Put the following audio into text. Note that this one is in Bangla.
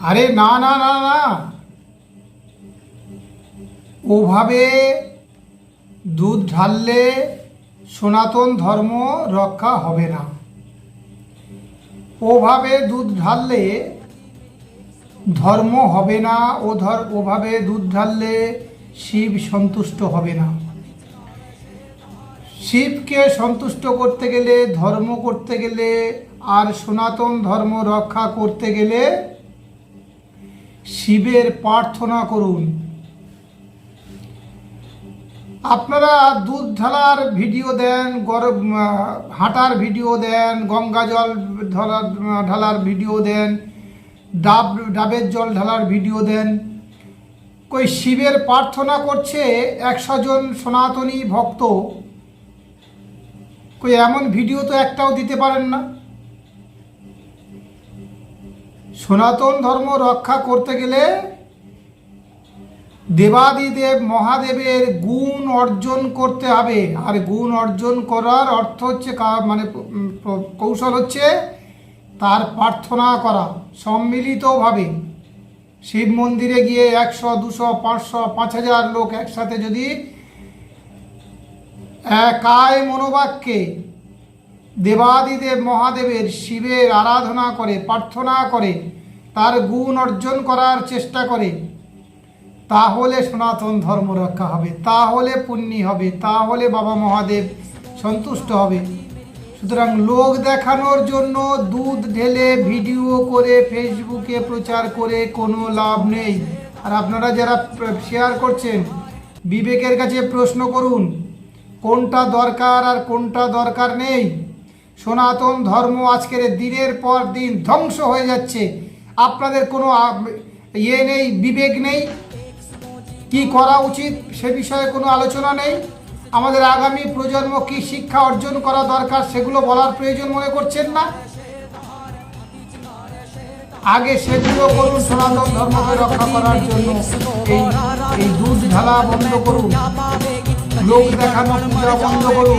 আরে না না না না, ওভাবে দুধ ঢাললে সনাতন ধর্ম রক্ষা হবে না। ওভাবে দুধ ঢাললে ধর্ম হবে না। ওভাবে দুধ ঢাললে শিব সন্তুষ্ট হবে না। শিবকে সন্তুষ্ট করতে গেলে, ধর্ম করতে গেলে, আর সনাতন ধর্ম রক্ষা করতে গেলে শিবের প্রার্থনা করুন। আপনারা দুধ ঢালার ভিডিও দেন, হাঁটার ভিডিও দেন, গঙ্গা জল ঢালার ভিডিও দেন, ডাবের জল ঢালার ভিডিও দেন। কই শিবের প্রার্থনা করছে 100 জন সনাতনী ভক্ত, কই এমন ভিডিও তো একটাও দিতে পারেন না। সনাতন ধর্ম রক্ষা করতে গেলে দেবাদিদেব মহাদেবের গুণ অর্জন করতে হবে। আর গুণ অর্জন করার অর্থ হচ্ছে কৌশল হচ্ছে তার প্রার্থনা করা সম্মিলিতভাবে। শিব মন্দিরে গিয়ে 100, 200, 500, 5000 লোক একসাথে যদি একায় মনোবাক্যে দেবাদিদেব মহাদেবের শিবের আরাধনা করে, প্রার্থনা করে, তার গুণ অর্জন করার চেষ্টা করে, তাহলে সনাতন ধর্ম রক্ষা হবে, তাহলে পুণ্যি হবে, তাহলে বাবা মহাদেব সন্তুষ্ট হবে। সুতরাং লোক দেখানোর জন্য দুধ ঢেলে ভিডিও করে ফেসবুকে প্রচার করে কোনো লাভ নেই। আর আপনারা যারা শেয়ার করছেন, বিবেকের কাছে প্রশ্ন করুন কোনটা দরকার আর কোনটা দরকার নেই। সনাতন ধর্ম আজকের দিনের পর দিন ধ্বংস হয়ে যাচ্ছে। আপনাদের কোনো নেই, বিবেক নেই, কি করা উচিত সে বিষয়ে কোনো আলোচনা নেই। আমাদের আগামী প্রজন্ম কি শিক্ষা অর্জন করা দরকার সেগুলো বলার প্রয়োজন মনে করছেন না। আগে সেগুলো করুন সনাতন ধর্মকে রক্ষা করার জন্য। এই দুধ ঢালা বন্ধ করুন, লোক দেখানো পূজা বন্ধ করুন।